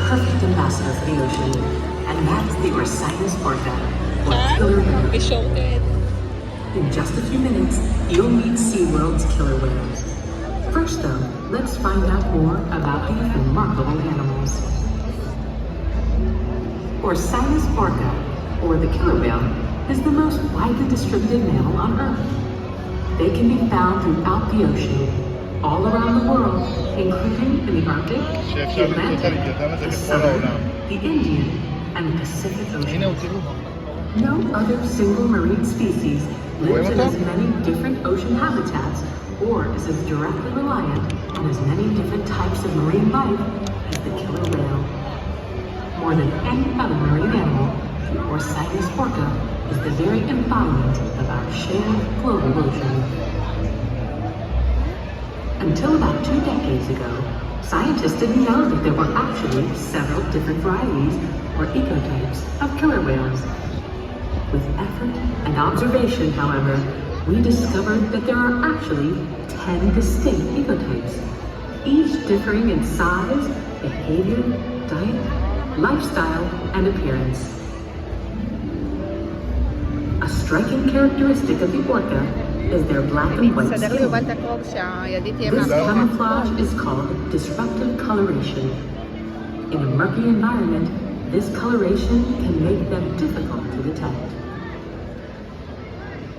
perfect ambassador for the ocean, and that's the ORCA, or killer whale. We showed it. In just a few minutes, you'll meet SeaWorld's killer whales. First though, let's find out more about these remarkable animals. ORCA, or the killer whale, is the most widely distributed mammal on Earth. They can be found throughout the ocean, all around the world, including in the Arctic, the Atlantic, the Southern, the Indian, and the Pacific Oceans. No other single marine species lives in as many different ocean habitats or is as directly reliant on as many different types of marine life as the killer whale. More than any other marine animal, the ORCA is the very embodiment of our shared global ocean. Until about 2 decades ago, scientists didn't know that there were actually several different varieties or ecotypes of killer whales. With effort and observation, however, we discovered that there are actually 10 distinct ecotypes, each differing in size, behavior, diet, lifestyle, and appearance. A striking characteristic of the orca is their black and white skin. This camouflage is called disruptive coloration. In a murky environment, this coloration can make them difficult to detect.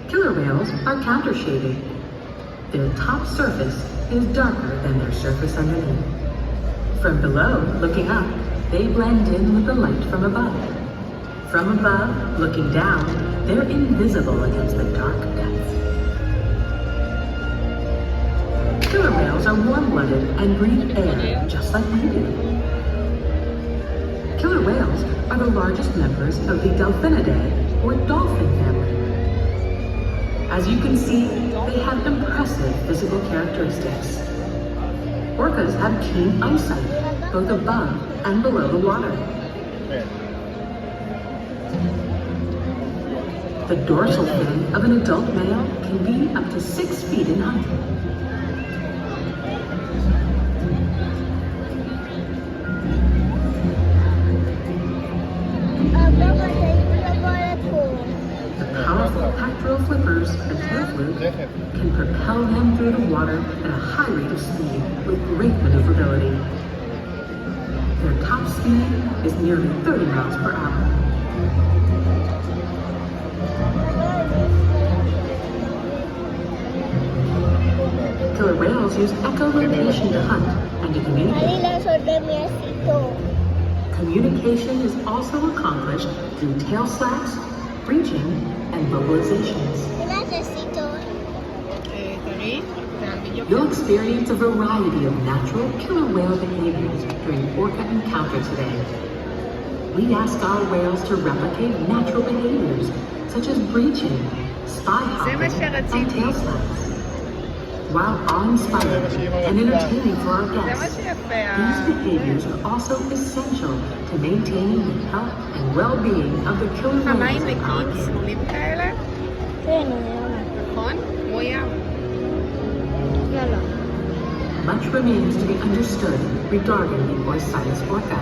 Killer whales are countershaded. Their top surface is darker than their surface underneath. From below, looking up, they blend in with the light from above. From above, looking down, they're invisible against the dark depths. Killer whales are warm-blooded and breathe air just like we do. Killer whales are the largest members of the Delphinidae, or dolphin family. As you can see, they have impressive physical characteristics. Orcas have keen eyesight, both above and below the water. The dorsal fin of an adult male can be up to 6 feet in height. The powerful pectoral flippers and tail fluke can propel them through the water at a high rate of speed with great maneuverability. Their top speed is nearly 30 miles per hour. Killer whales use echolocation to hunt and to communicate. Communication is also accomplished through tail slaps, breaching, and vocalizations. You'll experience a variety of natural killer whale behaviors during ORCA Encounter today. We ask our whales to replicate natural behaviors such as breaching, spy hopping, and tail slaps. While awe-inspiring and entertaining for our guests, these behaviors are also essential to maintaining the health and well-being of the killer whales in our game. Much remains to be understood regarding the orca.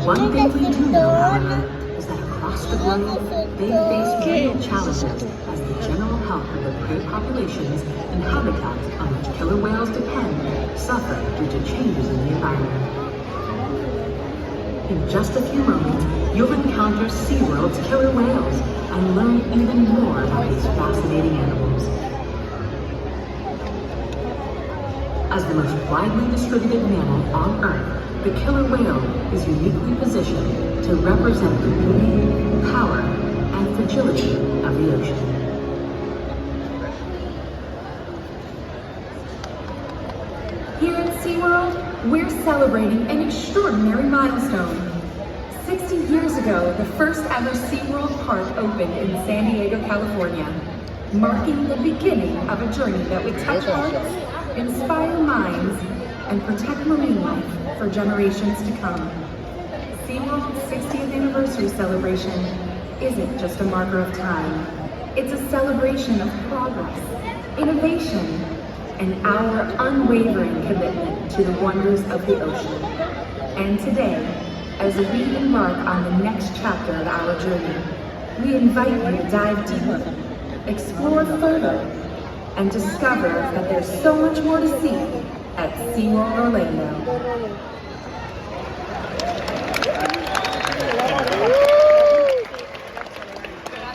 One thing we do know, however, is that across the globe, they face real challenges as the general health of the prey populations and habitats on which killer whales depend suffer due to changes in the environment. In just a few moments, you'll encounter SeaWorld's killer whales and learn even more about these fascinating animals. As the most widely distributed mammal on Earth, the killer whale is uniquely positioned to represent the beauty, power, and fragility of the ocean. Here at SeaWorld, we're celebrating an extraordinary milestone. 60 years ago, the first ever SeaWorld park opened in San Diego, California, marking the beginning of a journey that would touch hearts, inspire minds, and protect marine life for generations to come. SeaWorld's 60th anniversary celebration isn't just a marker of time. It's a celebration of progress, innovation, and our unwavering commitment to the wonders of the ocean. And today, as we embark on the next chapter of our journey, we invite you to dive deeper, explore further, and discover that there's so much more to see at SeaWorld Orlando.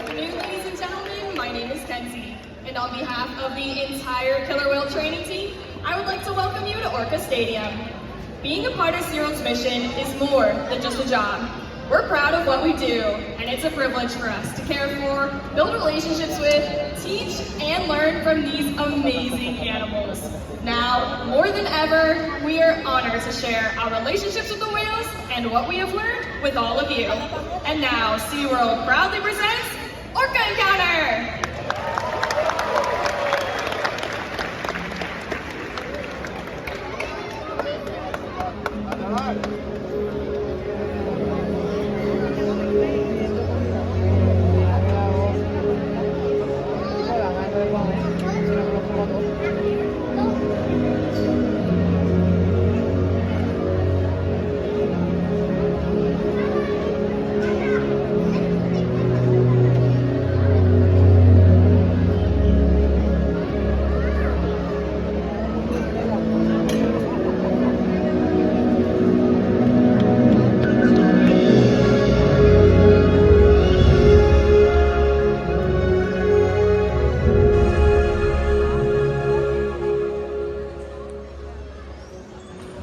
Ladies and gentlemen, my name is Kenzie, and on behalf of the entire Killer Whale training team, I would like to welcome you to ORCA Stadium. Being a part of SeaWorld's mission is more than just a job. We're proud of what we do, and it's a privilege for us to care for, build relationships with, teach, and learn from these amazing animals. Now, more than ever, we are honored to share our relationships with the whales and what we have learned with all of you. And now, SeaWorld proudly presents ORCA Encounter!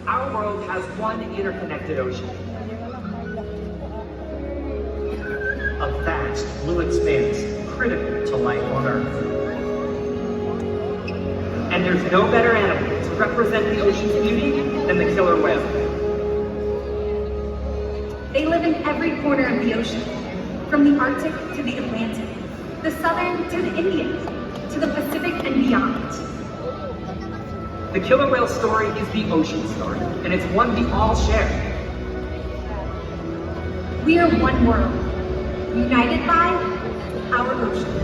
Our world has one interconnected ocean. A vast blue expanse critical to life on Earth. And there's no better animal to represent the ocean's beauty than the killer whale. They live in every corner of the ocean, from the Arctic to the Atlantic, the Southern to the Indian, to the Pacific and beyond. The killer whale story is the ocean story, and it's one we all share. We are one world, united by our ocean.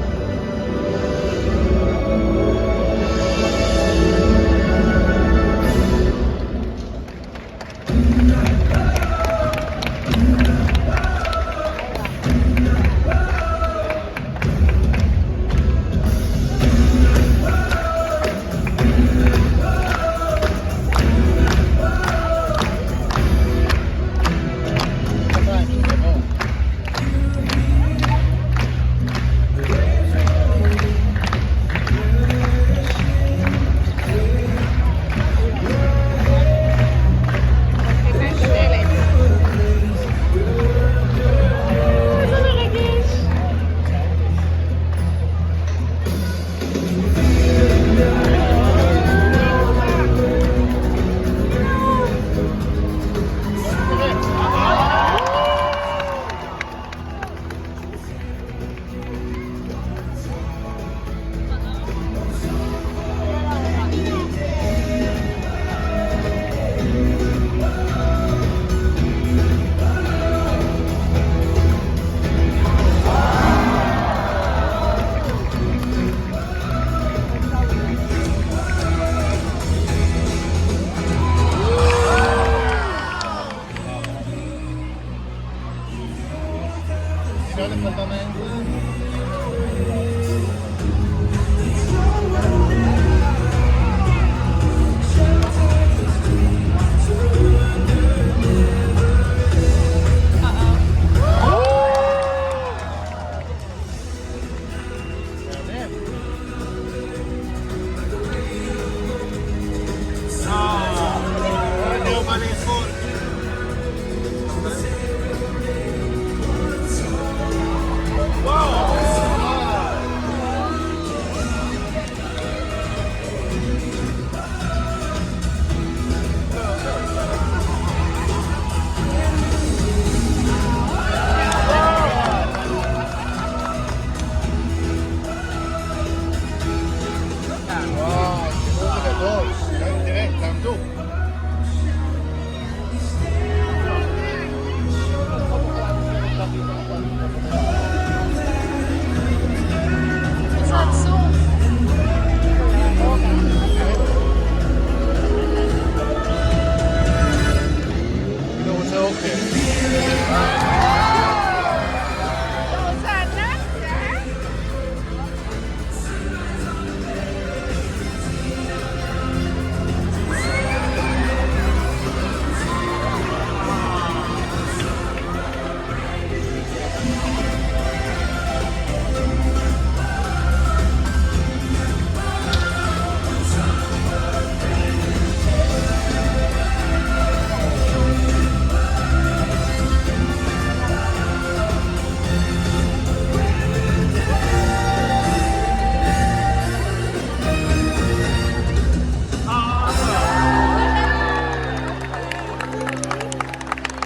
Wow!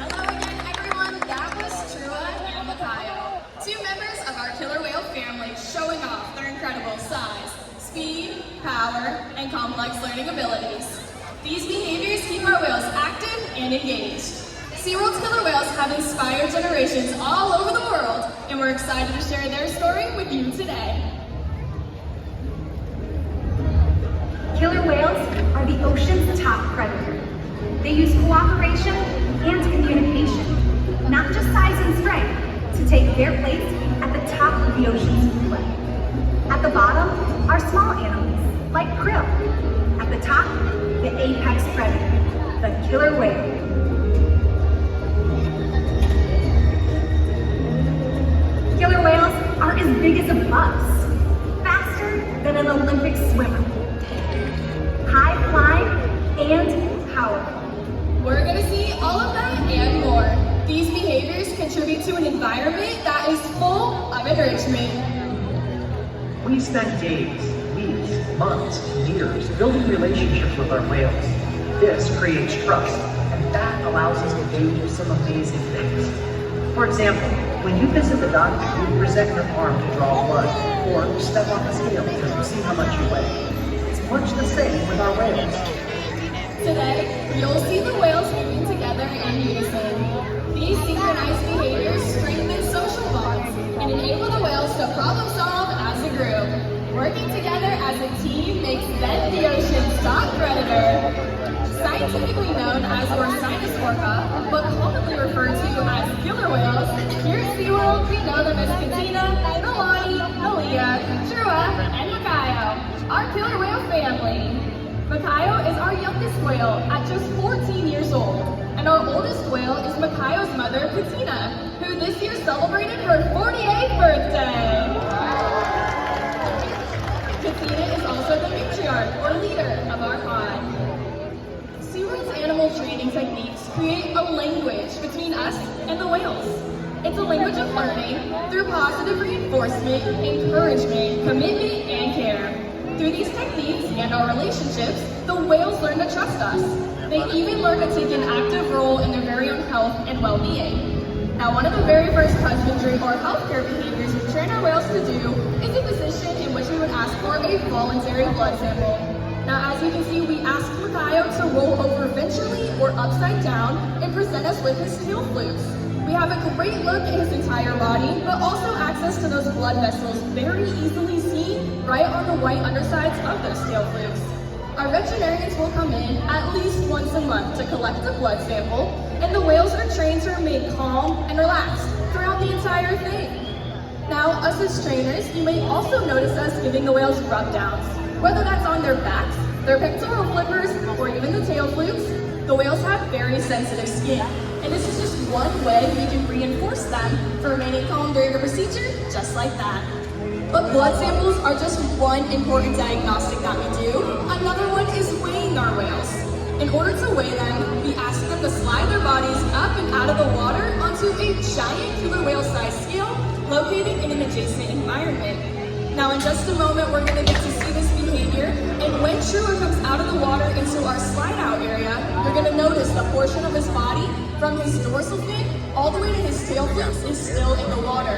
Hello again, everyone. That was Trua and Makayo, two members of our killer whale family showing off their incredible size, speed, power, and complex learning abilities. These behaviors keep our whales active and engaged. SeaWorld's killer whales have inspired generations all over the world, and we're excited to share their story with you today. Killer whales are the ocean's top predator. They use cooperation and communication, not just size and strength, to take their place at the top of the ocean's food web. At the bottom are small animals, like krill. At the top, the apex predator, the killer whale. Killer whales are as big as a bus, faster than an Olympic swimmer, high flying and powerful. We're going to see all of that and more. These behaviors contribute to an environment that is full of enrichment. We spend days, weeks, months, years building relationships with our whales. This creates trust, and that allows us to do some amazing things. For example, when you visit the dock, you present your arm to draw blood, or step on the scale to see how much you weigh. It's much the same with our whales. Today, you'll see the whales moving together in unison. These synchronized behaviors strengthen social bonds and enable the whales to problem solve as a group. Working together as a team makes them the ocean's top predator. Scientifically known as Orcinus orca, but commonly referred to as killer whales, here at SeaWorld we know them as Katina, Milani, Aaliyah, Trua, and Makayo, our killer whale family. Makayo is our youngest whale at just 14 years old, and our oldest whale is Makayo's mother, Katina, who this year celebrated her 48th birthday. Katina is also the matriarch or leader of our pod. SeaWorld's animal training techniques create a language between us and the whales. It's a language of learning through positive reinforcement, encouragement, commitment, and care. Through these techniques and our relationships, the whales learn to trust us. They even learn to take an active role in their very own health and well-being. Now, one of the very first husbandry or healthcare behaviors we train our whales to do is a position in which we would ask for a voluntary blood sample. Now, as you can see, we ask Makayo to roll over ventrally or upside down and present us with his tail flukes. We have a great look at his entire body, but also access to those blood vessels very easily seen right on the white undersides of those tail flukes. Our veterinarians will come in at least once a month to collect a blood sample, and the whales are trained to remain calm and relaxed throughout the entire thing. Now, us as trainers, you may also notice us giving the whales rub downs. Whether that's on their backs, their pectoral flippers, or even the tail flukes, the whales have very sensitive skin. And this is just one way we can reinforce them for remaining calm during a procedure, just like that. But blood samples are just one important diagnostic that we do. Another one is weighing our whales. In order to weigh them, we ask them to slide their bodies up and out of the water onto a giant killer whale size scale located in an adjacent environment. Now in just a moment, we're gonna get to see this behavior, and when Trua comes out of the water into our slide out area, you're gonna notice the portion of his body from his dorsal fin all the way to his tail flukes is still in the water.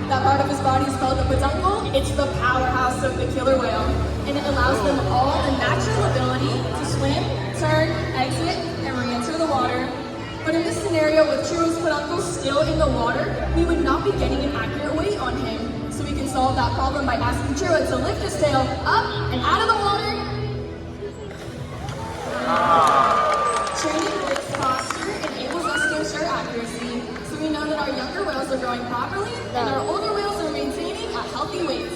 That part of his body is called the peduncle. It's the powerhouse of the killer whale, and it allows them all the natural ability to swim, turn, exit, and re-enter the water. But in this scenario with Trua's peduncle still in the water, we would not be getting an accurate weight on him. So we can solve that problem by asking Trua to lift his tail up and out of the water. Training this posture enables us to ensure accuracy growing properly, and our older whales are maintaining a healthy weight.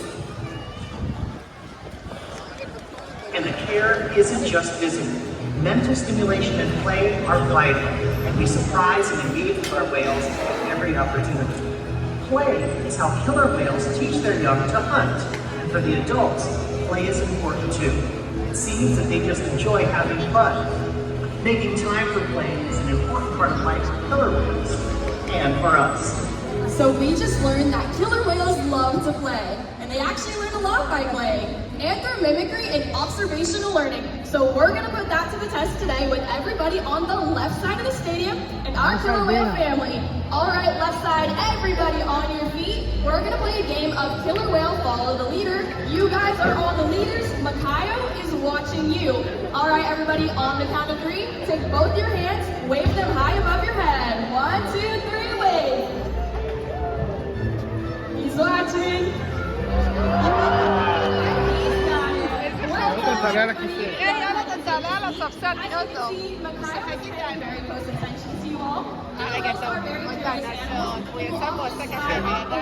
And the care isn't just physical. Mental stimulation and play are vital, and we surprise and engage with our whales at every opportunity. Play is how killer whales teach their young to hunt, and for the adults, play is important too. It seems that they just enjoy having fun. Making time for play is an important part of life for killer whales, and for us. So we just learned that killer whales love to play, and they actually learn a lot by playing, and through mimicry and observational learning. So we're gonna put that to the test today with everybody on the left side of the stadium and our killer whale family. All right, left side, everybody on your feet. We're gonna play a game of killer whale follow the leader. You guys are all the leaders. Makayo is watching you. All right, everybody, on the count of 3, take both your hands, wave them high above your head. 1, 2, 3, wave. He's watching. Very close attention to you all.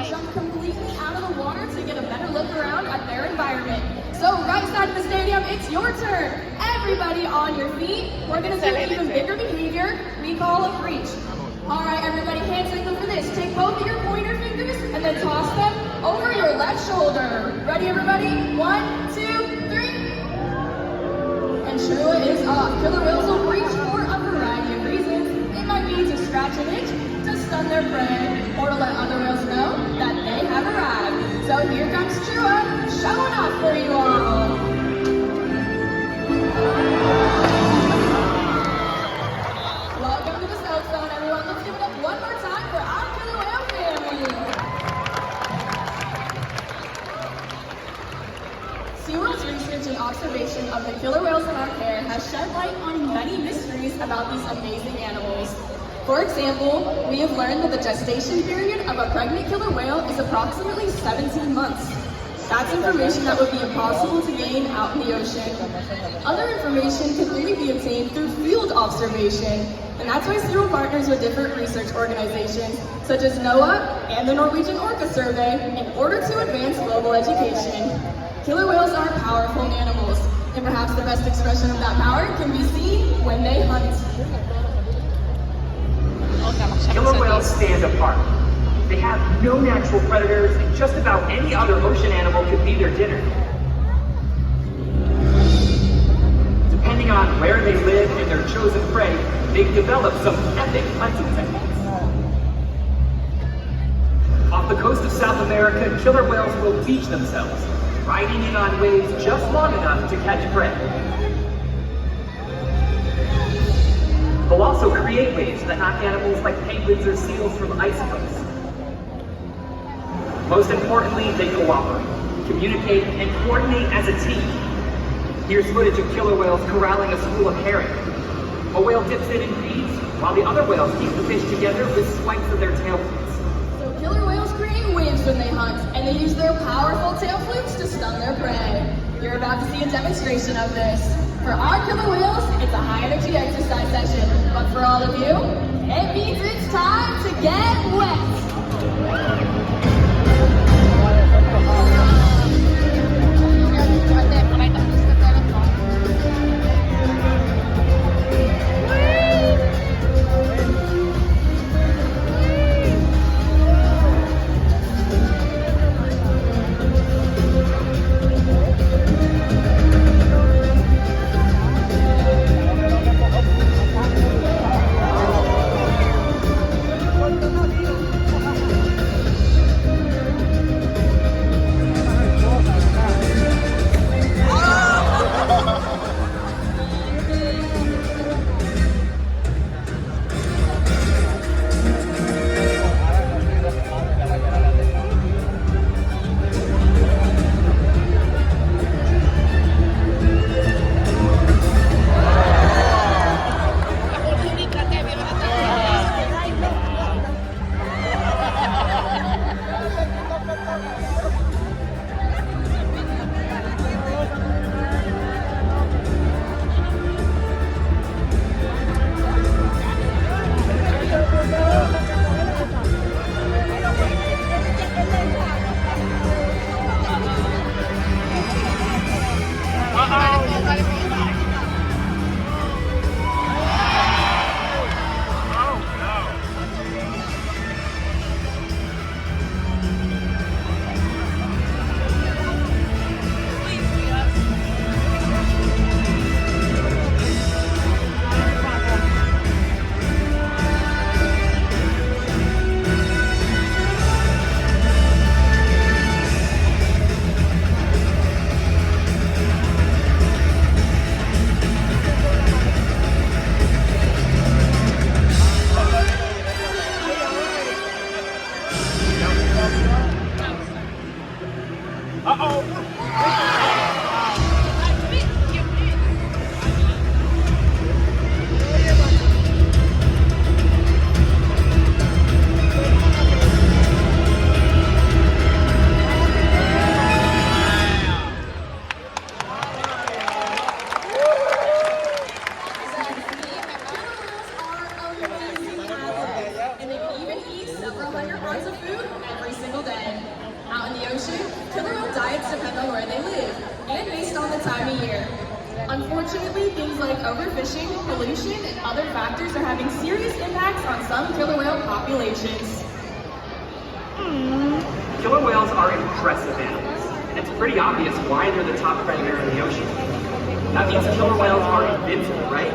Jump completely out of the water to get a better look around at their environment. So right side of the stadium, it's your turn. Everybody on your feet. We're gonna do even bigger behavior we call a breach. All right, everybody, hand signal for this. Take both of your pointer fingers and then toss them over your left shoulder. Ready, everybody? 1, 2, 3. And Shua is off. Killer whales will breach for a variety of reasons. It might be to scratch an itch, to stun their prey, or to let other whales know that they have arrived. So here comes Shua, showing off for you all. Welcome to the South Zone, everyone. Let's give it up one more time for our killer whale family. SeaWorld's research and observation of the killer whales in our care has shed light on many mysteries about these amazing animals. For example, we have learned that the gestation period of a pregnant killer whale is approximately 17 months. That's information that would be impossible to gain out in the ocean. Other information can only be obtained through field observation, and that's why SeaWorld partners with different research organizations, such as NOAA and the Norwegian ORCA Survey, in order to advance global education. Killer whales are powerful animals, and perhaps the best expression of that power can be seen when they hunt. Killer whales stand apart. They have no natural predators, and just about any other ocean animal could be their dinner. Depending on where they live and their chosen prey, they've developed some epic hunting techniques. Off the coast of South America, killer whales will teach themselves, riding in on waves just long enough to catch prey. They'll also create waves that knock animals like penguins or seals from the ice coast. Most importantly, they cooperate, communicate, and coordinate as a team. Here's footage of killer whales corralling a school of herring. A whale dips in and feeds, while the other whales keep the fish together with swipes of their tail flukes. So killer whales create waves when they hunt, and they use their powerful tail flukes to stun their prey. You're about to see a demonstration of this. For our killer whales, it's a high-energy exercise session. But for all of you, it means it's time to get wet. 500 grams of food every single day. Out in the ocean, killer whale diets depend on where they live and based on the time of year. Unfortunately, things like overfishing, pollution, and other factors are having serious impacts on some killer whale populations. Killer whales are impressive animals, and it's pretty obvious why they're the top predator in the ocean. That means killer whales are invincible, right?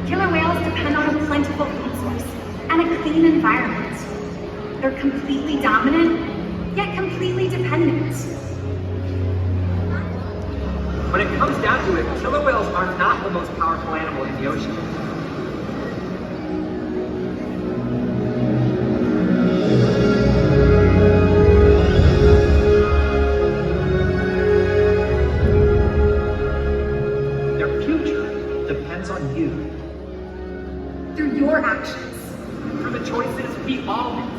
Killer whales depend on a plentiful food source and a clean environment. They're completely dominant, yet completely dependent. When it comes down to it, killer whales are not the most powerful animal in the ocean. Their future depends on you. Through your actions. Through the choices we all make.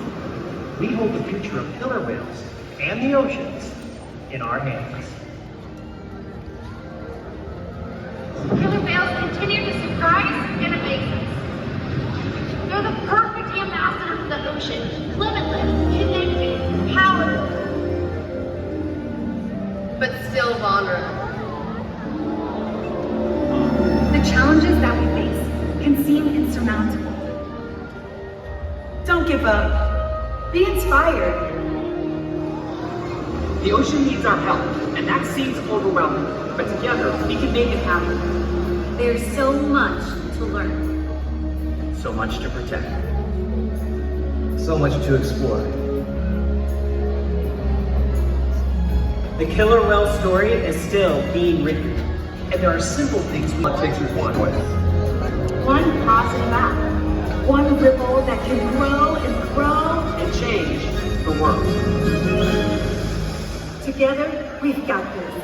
We hold the future of killer whales and the oceans in our hands. Killer whales continue to surprise and amaze us. They're the perfect ambassador for the ocean, limitless, connected, powerful, but still vulnerable. The challenges that we face can seem insurmountable. Don't give up. Be inspired. The ocean needs our help, and that seems overwhelming, but together we can make it happen. There's so much to learn. So much to protect. So much to explore. The killer whale story is still being written. And there are simple things What takes us one way? One positive act. One ripple that can grow and grow. And change the world. Together, we've got this.